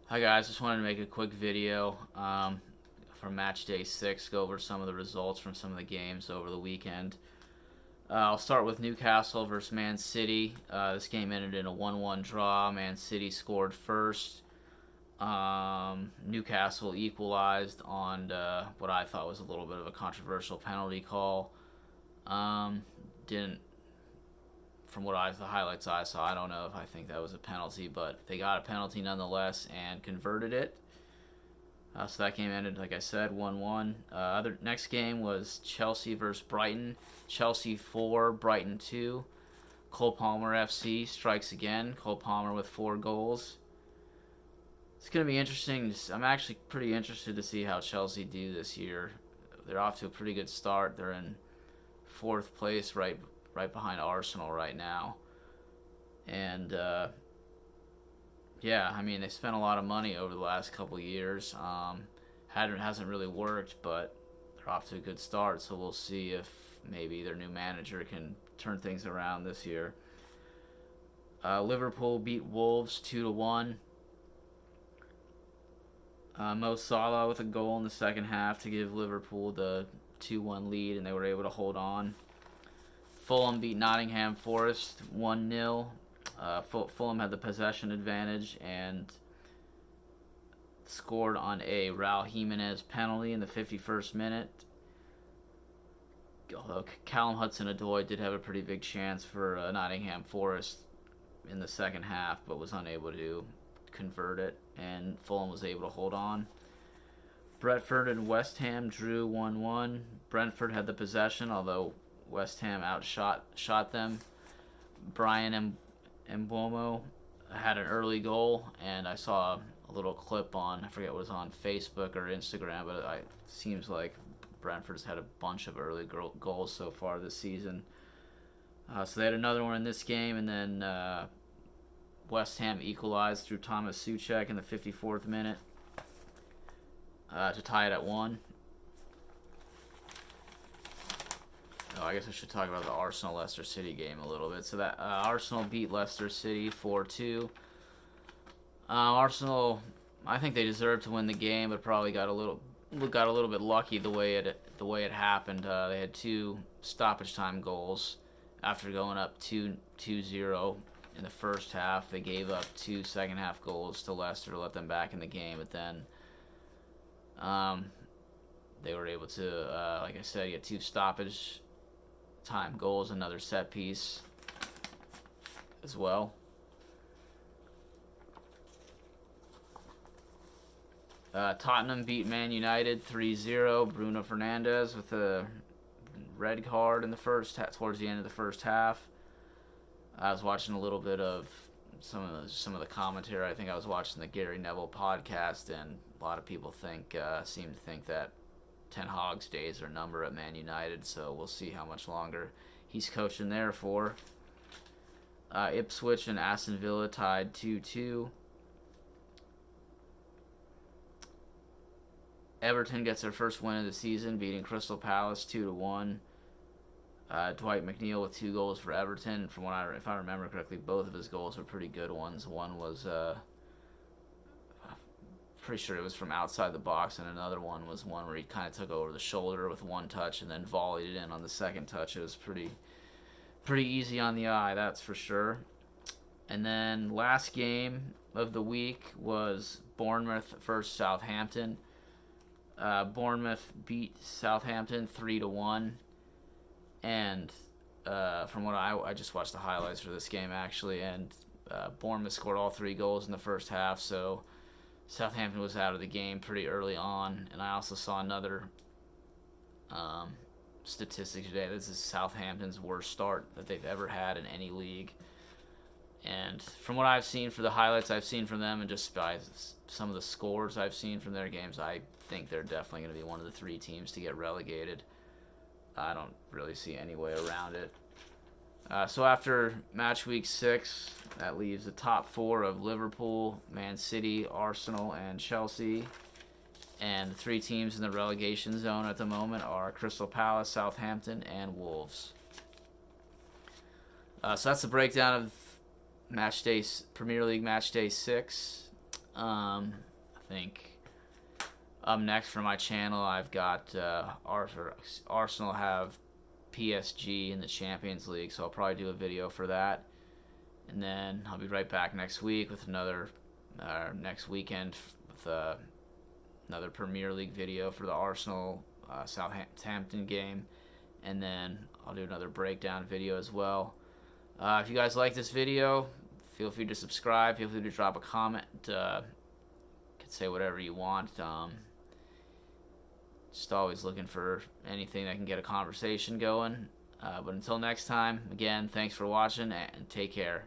Hi guys, just wanted to make a quick video from Matchday 6, go over some of the results from some of the games over the weekend. I'll start with Newcastle versus Man City. This game ended in a 1-1 draw. Man City scored first. Newcastle equalized on what I thought was a little bit of a controversial penalty call. Didn't, from the highlights I saw, I don't know if I think that was a penalty, but they got a penalty nonetheless and converted it. So that game ended, like I said, 1-1. Other next game was Chelsea versus Brighton. Chelsea 4, Brighton 2. Cole Palmer FC strikes again. Cole Palmer with 4 goals. It's going to be interesting. I'm actually pretty interested to see how Chelsea do this year. They're off to a pretty good start. They're in 4th place, right behind Arsenal right now. And yeah, I mean, they spent a lot of money over the last couple of years. Hasn't really worked, but they're off to a good start. So we'll see if maybe their new manager can turn things around this year. Liverpool beat Wolves 2-1. Mo Salah with a goal in the second half to give Liverpool the 2-1 lead, and they were able to hold on. Fulham beat Nottingham Forest 1-0. Fulham had the possession advantage and scored on a Raul Jimenez penalty in the 51st minute. Although Callum Hudson-Odoi did have a pretty big chance for Nottingham Forest in the second half, but was unable to convert it, and Fulham was able to hold on. Brentford and West Ham drew 1-1. Brentford had the possession, although West Ham outshot them. Brian Mbeumo had an early goal, and I saw a little clip on, I forget what it was on Facebook or Instagram, but it seems like Brentford's had a bunch of early goals so far this season. So they had another one in this game, and then West Ham equalized through Thomas Souček in the 54th minute to tie it at 1. Oh, I guess I should talk about the Arsenal-Leicester City game a little bit. So that Arsenal beat Leicester City 4-2. Arsenal, I think they deserved to win the game, but probably got a little bit lucky the way it happened. They had 2 stoppage time goals after going up 2-0 in the first half. They gave up 2 second half goals to Leicester to let them back in the game, but then they were able to, like I said, get 2 stoppage time goals, another set piece as well. Tottenham beat Man United 3-0. Bruno Fernandes with a red card in the towards the end of the first half. I was watching a little bit of some of the commentary. I think I was watching the Gary Neville podcast, and a lot of people seem to think that Ten Hag's days are numbered at Man United, so we'll see how much longer he's coaching there for. Ipswich and Aston Villa tied 2-2. Everton gets their first win of the season, beating Crystal Palace 2-1. Dwight McNeil with 2 goals for Everton. If I remember correctly, both of his goals were pretty good ones. One was pretty sure it was from outside the box, and another one was one where he kind of took over the shoulder with one touch and then volleyed it in on the second touch. It was pretty easy on the eye, that's for sure. And then last game of the week was Bournemouth versus Southampton. Bournemouth beat Southampton 3-1, and from what I just watched the highlights for this game actually, and Bournemouth scored all 3 goals in the first half, so Southampton was out of the game pretty early on. And I also saw another statistic today. This is Southampton's worst start that they've ever had in any league. And from what I've seen, for the highlights I've seen from them, and just by some of the scores I've seen from their games, I think they're definitely going to be one of the 3 teams to get relegated. I don't really see any way around it. So after match week 6, that leaves the top 4 of Liverpool, Man City, Arsenal, and Chelsea. And the 3 teams in the relegation zone at the moment are Crystal Palace, Southampton, and Wolves. So that's the breakdown of Premier League Matchday 6. I think up next for my channel, I've got Arsenal have PSG in the Champions League, so I'll probably do a video for that. And then I'll be right back next week with another, next weekend with another Premier League video for the Arsenal Southampton game. And then I'll do another breakdown video as well. If you guys like this video, feel free to subscribe. Feel free to drop a comment. You can say whatever you want. Just always looking for anything that can get a conversation going. But until next time, again, thanks for watching and take care.